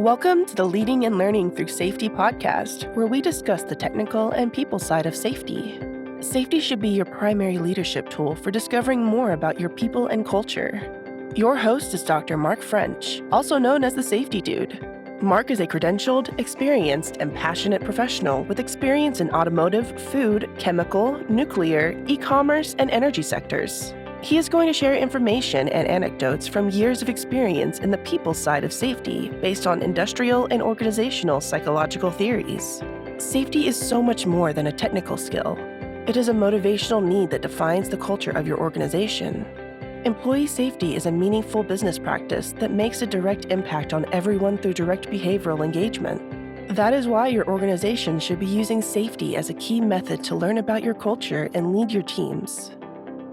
Welcome to the Leading and Learning Through Safety podcast, where we discuss the technical and people side of safety. Safety should be your primary leadership tool for discovering more about your people and culture. Your host is Dr. Mark French, also known as the Safety Dude. Mark is a credentialed, experienced, and passionate professional with experience in automotive, food, chemical, nuclear, e-commerce, and energy sectors. He is going to share information and anecdotes from years of experience in the people side of safety based on industrial and organizational psychological theories. Safety is so much more than a technical skill. It is a motivational need that defines the culture of your organization. Employee safety is a meaningful business practice that makes a direct impact on everyone through direct behavioral engagement. That is why your organization should be using safety as a key method to learn about your culture and lead your teams.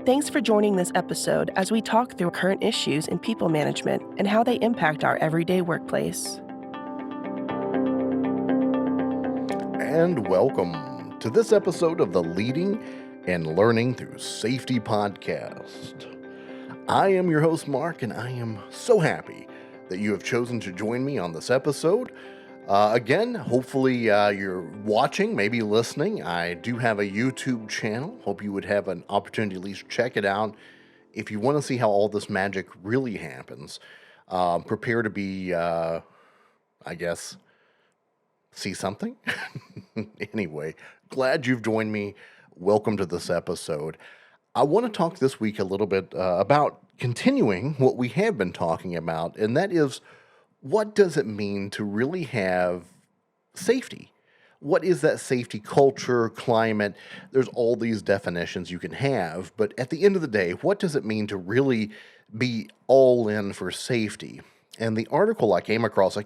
Thanks for joining this episode as we talk through current issues in people management and how they impact our everyday workplace. And welcome to this episode of the Leading and Learning Through Safety podcast. I am your host, Mark, and I am so happy that you have chosen to join me on this episode. Again, hopefully you're watching, maybe listening. I do have a YouTube channel. Hope you would have an opportunity to at least check it out. If you want to see how all this magic really happens, prepare to be, see something. Anyway, glad you've joined me. Welcome to this episode. I want to talk this week a little bit about continuing what we have been talking about, and that is, what does it mean to really have safety? What is that safety culture, climate? There's all these definitions you can have, but at the end of the day, what does it mean to really be all in for safety? And the article I came across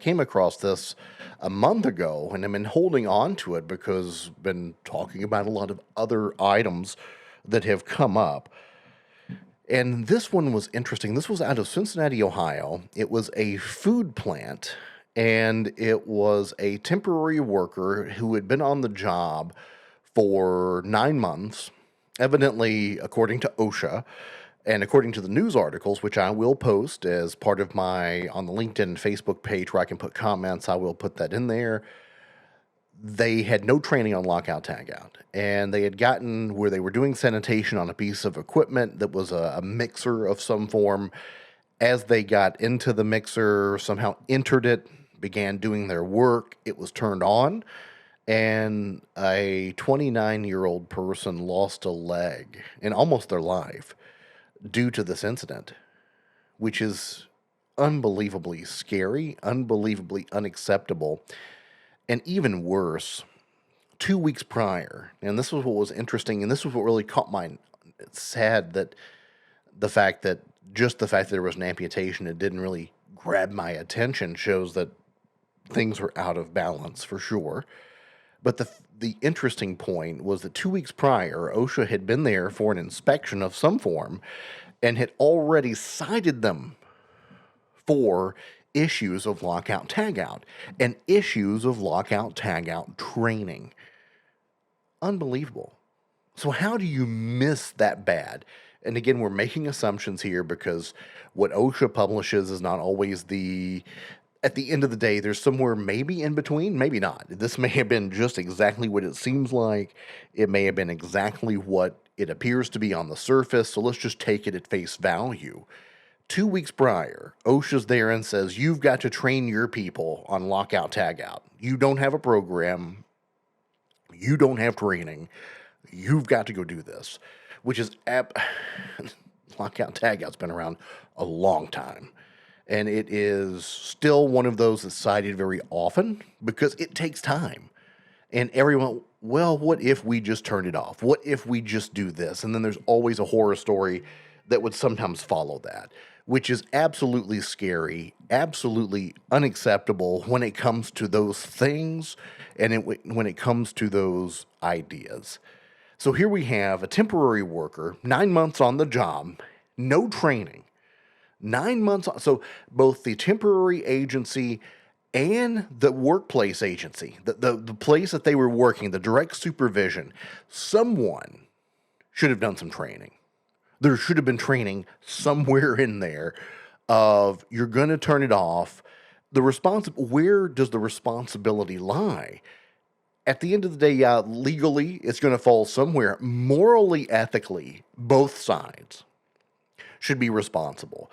this a month ago, and I've been holding on to it because I've been talking about a lot of other items that have come up. And this one was interesting. This was out of Cincinnati, Ohio. It was a food plant, and it was a temporary worker who had been on the job for 9 months, evidently according to OSHA, and according to the news articles, which I will post as part of on the LinkedIn and Facebook page where I can put comments. I will put that in there. They had no training on lockout tagout, and they had gotten where they were doing sanitation on a piece of equipment that was a mixer of some form. As they got into the mixer, somehow entered it, began doing their work, it was turned on, and a 29-year-old person lost a leg and almost their life due to this incident, which is unbelievably scary, unbelievably unacceptable. And even worse, 2 weeks prior, and this was what was interesting, and this was what really caught my sad that the fact that there was an amputation, it didn't really grab my attention, shows that things were out of balance for sure. But the interesting point was that 2 weeks prior, OSHA had been there for an inspection of some form and had already cited them for issues of lockout tagout and issues of lockout tagout training. Unbelievable. So how do you miss that bad? And again, we're making assumptions here because what OSHA publishes is not always at the end of the day, there's somewhere maybe in between, maybe not. This may have been just exactly what it seems like. It may have been exactly what it appears to be on the surface. So let's just take it at face value. 2 weeks prior, OSHA's there and says, you've got to train your people on lockout tagout. You don't have a program. You don't have training. You've got to go do this, which is lockout tagout's been around a long time. And it is still one of those that's cited very often because it takes time. And everyone, well, what if we just turn it off? What if we just do this? And then there's always a horror story that would sometimes follow that, which is absolutely scary, absolutely unacceptable when it comes to those things and when it comes to those ideas. So here we have a temporary worker, 9 months on the job, no training, 9 months. So both the temporary agency and the workplace agency, the place that they were working, the direct supervision, someone should have done some training. There should have been training somewhere in there of you're going to turn it off. where does the responsibility lie? At the end of the day, yeah, legally, it's going to fall somewhere. Morally, ethically, both sides should be responsible.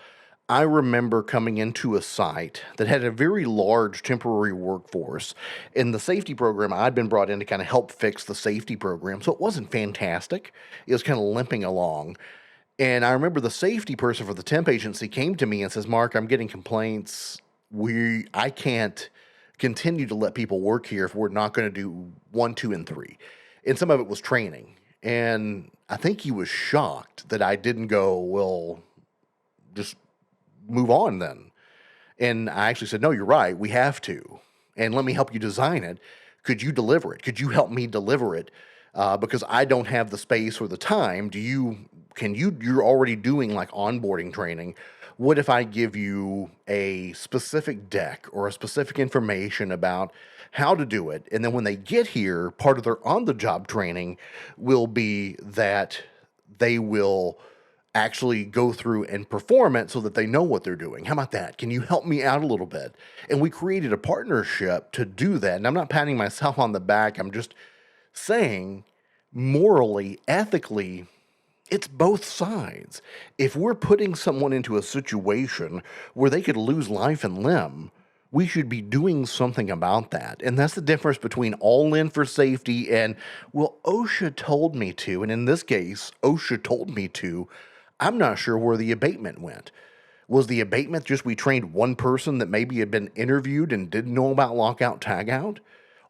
I remember coming into a site that had a very large temporary workforce. In the safety program, I'd been brought in to kind of help fix the safety program. So it wasn't fantastic. It was kind of limping along. And I remember the safety person for the temp agency came to me and says, Mark, I'm getting complaints. I can't continue to let people work here if we're not going to do 1, 2, and 3. And some of it was training. And I think he was shocked that I didn't go, well, just move on then. And I actually said, no, you're right. We have to. And let me help you design it. Could you deliver it? Could you help me deliver it? Because I don't have the space or the time. You're already doing like onboarding training. What if I give you a specific deck or a specific information about how to do it? And then when they get here, part of their on-the-job training will be that they will actually go through and perform it so that they know what they're doing. How about that? Can you help me out a little bit? And we created a partnership to do that. And I'm not patting myself on the back. I'm just saying morally, ethically, it's both sides. If we're putting someone into a situation where they could lose life and limb, we should be doing something about that. And that's the difference between all in for safety and, well, OSHA told me to. And in this case, OSHA told me to. I'm not sure where the abatement went. Was the abatement just we trained one person that maybe had been interviewed and didn't know about lockout tagout?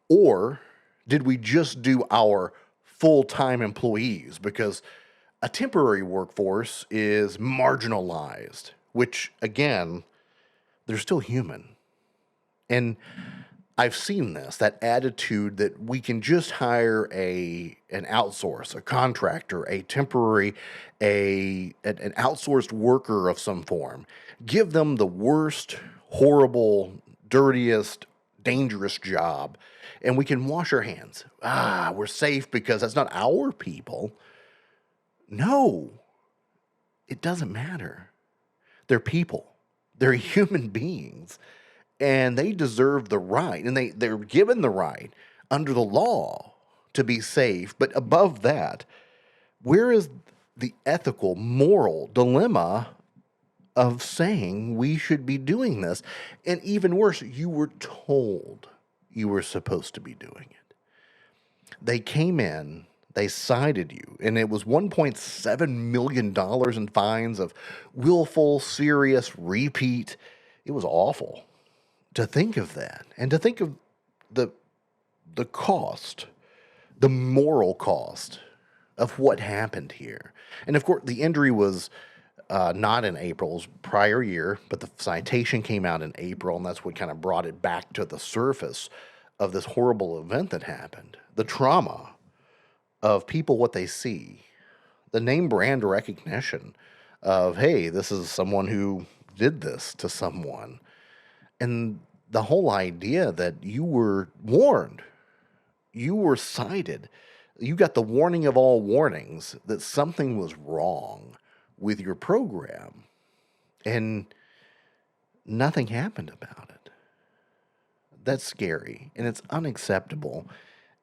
Or did we just do our full-time employees? Because a temporary workforce is marginalized, which, again, they're still human. And I've seen this, that attitude that we can just hire an outsource, a contractor, a temporary, an outsourced worker of some form. Give them the worst, horrible, dirtiest, dangerous job, and we can wash our hands. We're safe because that's not our people. No, it doesn't matter. They're people. They're human beings. And they deserve the right, and they're given the right under the law to be safe. But above that, where is the ethical, moral dilemma of saying we should be doing this? And even worse, you were told you were supposed to be doing it. They came in, they cited you, and it was $1.7 million in fines of willful, serious, repeat. It was awful to think of that, and to think of the cost, the moral cost of what happened here. And of course, the injury was not in April's prior year, but the citation came out in April, and that's what kind of brought it back to the surface of this horrible event that happened. The trauma of people, what they see, the name brand recognition of, hey, this is someone who did this to someone. And the whole idea that you were warned, you were cited, you got the warning of all warnings that something was wrong with your program, and nothing happened about it. That's scary, and it's unacceptable.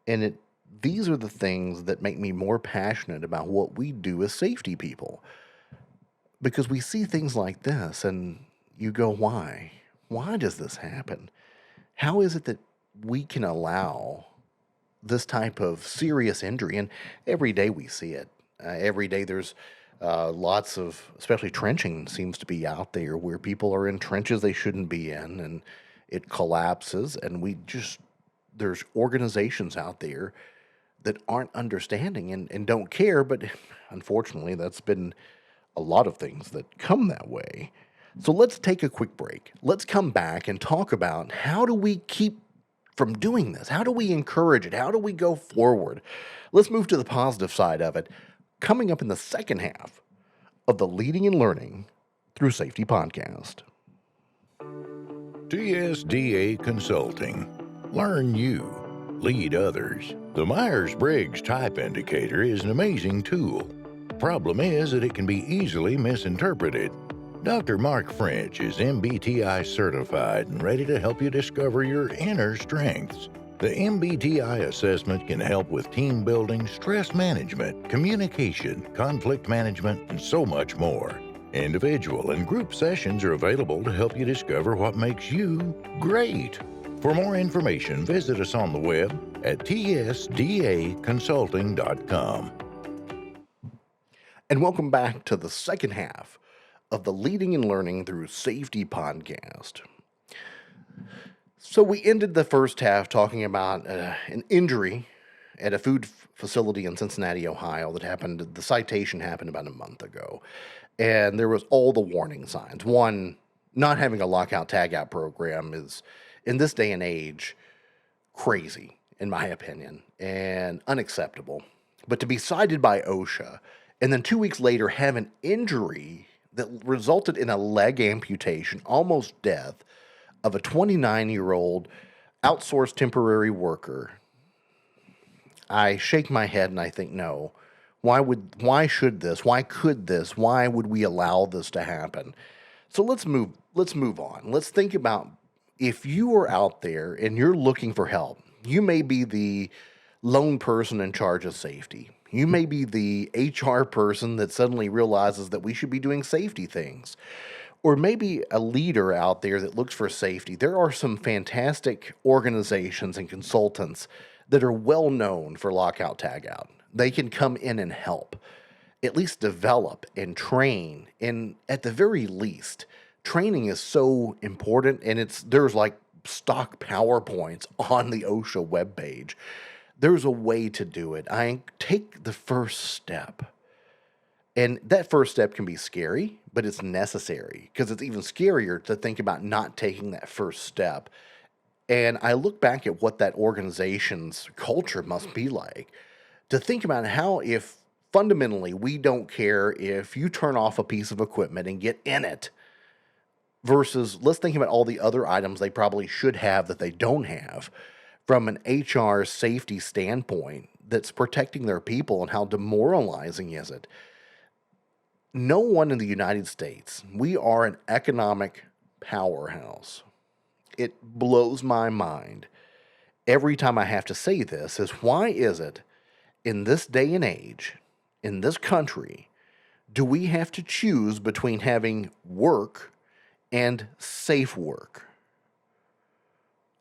And these are the things that make me more passionate about what we do as safety people, because we see things like this and you go, why? Why does this happen? How is it that we can allow this type of serious injury? And every day we see it. Every day there's lots of, especially trenching seems to be out there where people are in trenches they shouldn't be in, and it collapses. And there's organizations out there that aren't understanding and don't care. But unfortunately, that's been a lot of things that come that way. So let's take a quick break. Let's come back and talk about how do we keep from doing this? How do we encourage it? How do we go forward? Let's move to the positive side of it. Coming up in the second half of the Leading and Learning Through Safety podcast. TSDA Consulting. Learn you. Lead others. The Myers-Briggs Type Indicator is an amazing tool. Problem is that it can be easily misinterpreted. Dr. Mark French is MBTI certified and ready to help you discover your inner strengths. The MBTI assessment can help with team building, stress management, communication, conflict management, and so much more. Individual and group sessions are available to help you discover what makes you great. For more information, visit us on the web at tsdaconsulting.com. And welcome back to the second half of the Leading and Learning Through Safety podcast. So we ended the first half talking about an injury at a food facility in Cincinnati, Ohio that happened. The citation happened about a month ago. And there was all the warning signs. One, not having a lockout tagout program is, in this day and age, crazy, in my opinion, and unacceptable. But to be cited by OSHA and then 2 weeks later have an injury that resulted in a leg amputation, almost death, of a 29-year-old outsourced temporary worker, I shake my head and I think, no. Why should this? Why could this? Why would we allow this to happen? So let's move on. Let's think about, if you are out there and you're looking for help, you may be the lone person in charge of safety. You may be the HR person that suddenly realizes that we should be doing safety things. Or maybe a leader out there that looks for safety. There are some fantastic organizations and consultants that are well known for lockout tagout. They can come in and help, at least develop and train. And at the very least, training is so important, and there's like stock PowerPoints on the OSHA webpage. There's a way to do it. I take the first step. And that first step can be scary, but it's necessary, because it's even scarier to think about not taking that first step. And I look back at what that organization's culture must be like, to think about how, if fundamentally we don't care if you turn off a piece of equipment and get in it, versus let's think about all the other items they probably should have that they don't have from an HR safety standpoint that's protecting their people, and how demoralizing is it? No one in the United States, we are an economic powerhouse. It blows my mind every time I have to say this, is why is it in this day and age, in this country, do we have to choose between having work and safe work?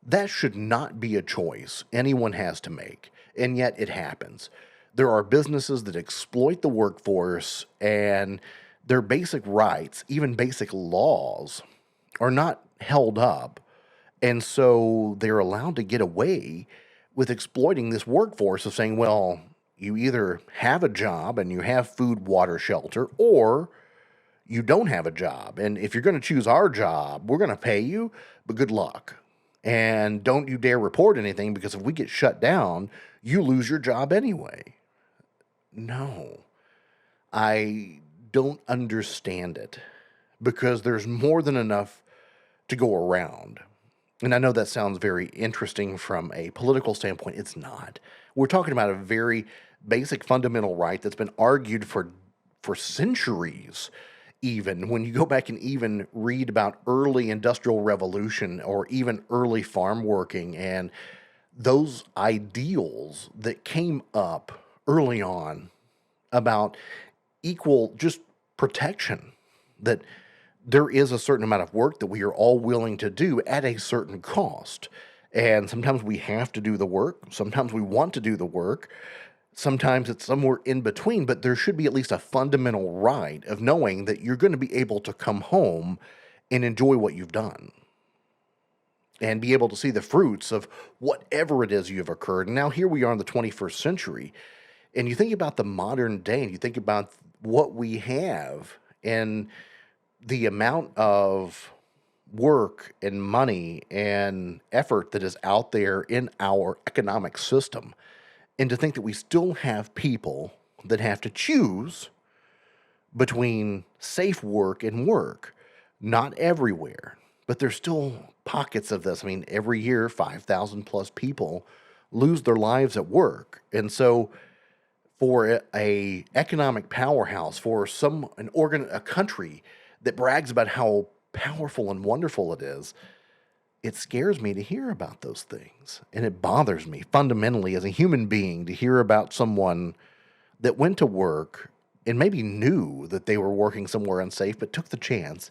That should not be a choice anyone has to make, and yet it happens. There are businesses that exploit the workforce, and their basic rights, even basic laws, are not held up. And so they're allowed to get away with exploiting this workforce of saying, well, you either have a job and you have food, water, shelter, or you don't have a job. And if you're going to choose our job, we're going to pay you, but good luck. And don't you dare report anything, because if we get shut down, you lose your job anyway. No, I don't understand it, because there's more than enough to go around. And I know that sounds very interesting from a political standpoint. It's not. We're talking about a very basic fundamental right that's been argued for centuries. Even when you go back and even read about early industrial revolution, or even early farm working, and those ideals that came up early on about equal just protection, that there is a certain amount of work that we are all willing to do at a certain cost. And sometimes we have to do the work. Sometimes we want to do the work. Sometimes it's somewhere in between, but there should be at least a fundamental right of knowing that you're going to be able to come home and enjoy what you've done, and be able to see the fruits of whatever it is you have occurred. And now here we are in the 21st century, and you think about the modern day, and you think about what we have, and the amount of work and money and effort that is out there in our economic system. And to think that we still have people that have to choose between safe work and work. Not everywhere, but there's still pockets of this. I mean, every year, 5,000 plus people lose their lives at work. And so for a economic powerhouse, for a country that brags about how powerful and wonderful it is, it scares me to hear about those things. And it bothers me fundamentally as a human being to hear about someone that went to work and maybe knew that they were working somewhere unsafe, but took the chance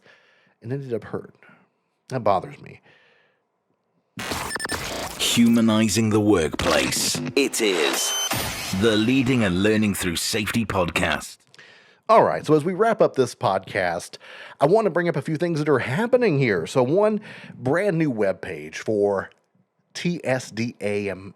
and ended up hurt. That bothers me. Humanizing the workplace. It is the Leading and Learning Through Safety podcast. All right, so as we wrap up this podcast, I want to bring up a few things that are happening here. So one brand new webpage for TSDA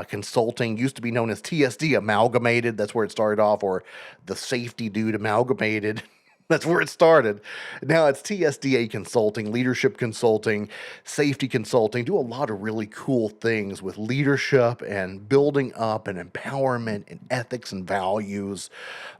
Consulting, used to be known as TSD Amalgamated. That's where it started off, or the Safety Dude Amalgamated. That's where it started. Now it's TSDA Consulting, leadership consulting, safety consulting, do a lot of really cool things with leadership and building up and empowerment and ethics and values.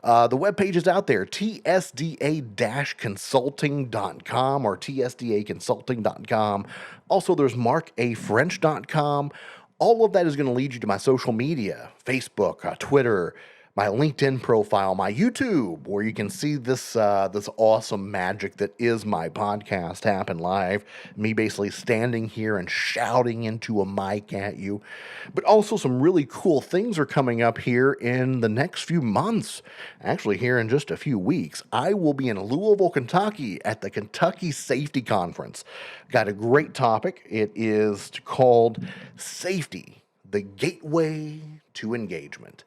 The webpage is out there, tsda-consulting.com or tsdaconsulting.com. Also, there's markafrench.com. All of that is going to lead you to my social media, Facebook, Twitter, my LinkedIn profile, my YouTube, where you can see this awesome magic that is my podcast happen live. Me basically standing here and shouting into a mic at you. But also some really cool things are coming up here in the next few months. Actually, here in just a few weeks, I will be in Louisville, Kentucky at the Kentucky Safety Conference. Got a great topic. It is called Safety, the Gateway to Engagement.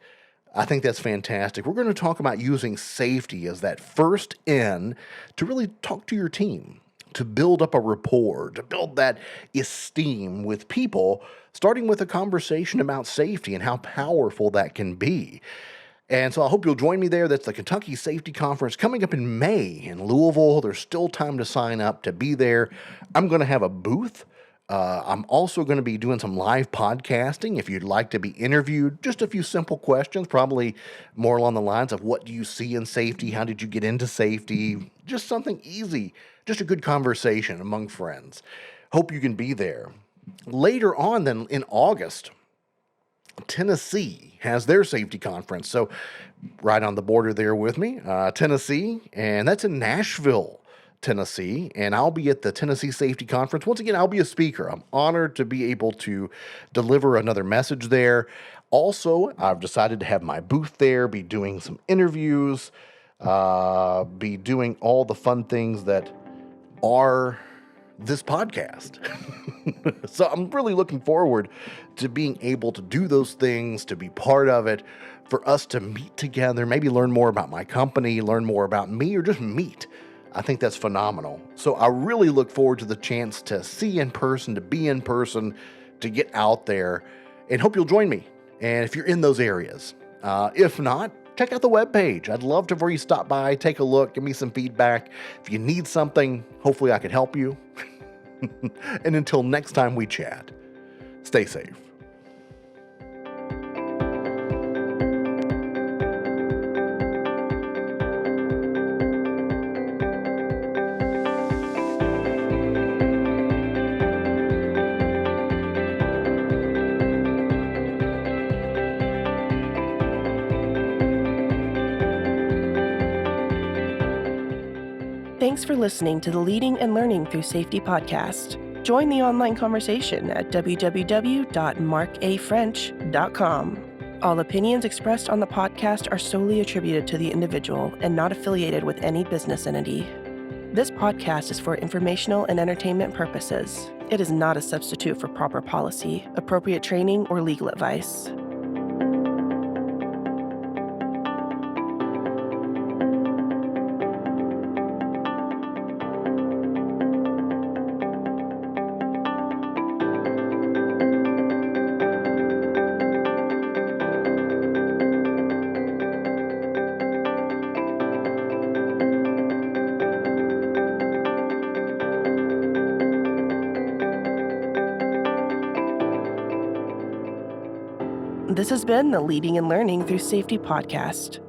I think that's fantastic. We're going to talk about using safety as that first in to really talk to your team, to build up a rapport, to build that esteem with people, starting with a conversation about safety and how powerful that can be. And so I hope you'll join me there. That's the Kentucky Safety Conference coming up in May in Louisville. There's still time to sign up to be there. I'm going to have a booth. I'm also going to be doing some live podcasting. If you'd like to be interviewed, just a few simple questions, probably more along the lines of what do you see in safety? How did you get into safety? Just something easy, just a good conversation among friends. Hope you can be there. Later on then in August, Tennessee has their safety conference. So right on the border there with me, Tennessee, and that's in Nashville, Tennessee, and I'll be at the Tennessee Safety Conference. Once again, I'll be a speaker. I'm honored to be able to deliver another message there. Also, I've decided to have my booth there, be doing some interviews, be doing all the fun things that are this podcast. So I'm really looking forward to being able to do those things, to be part of it, for us to meet together, maybe learn more about my company, learn more about me, or just meet. I think that's phenomenal. So I really look forward to the chance to see in person, to be in person, to get out there, and hope you'll join me. And if you're in those areas, if not, check out the webpage. I'd love to for you to stop by, take a look, give me some feedback. If you need something, hopefully I can help you. And until next time we chat, stay safe. Thanks for listening to the Leading and Learning Through Safety podcast. Join the online conversation at www.markafrench.com. All opinions expressed on the podcast are solely attributed to the individual and not affiliated with any business entity. This podcast is for informational and entertainment purposes. It is not a substitute for proper policy, appropriate training, or legal advice. This has been the Leading and Learning Through Safety podcast.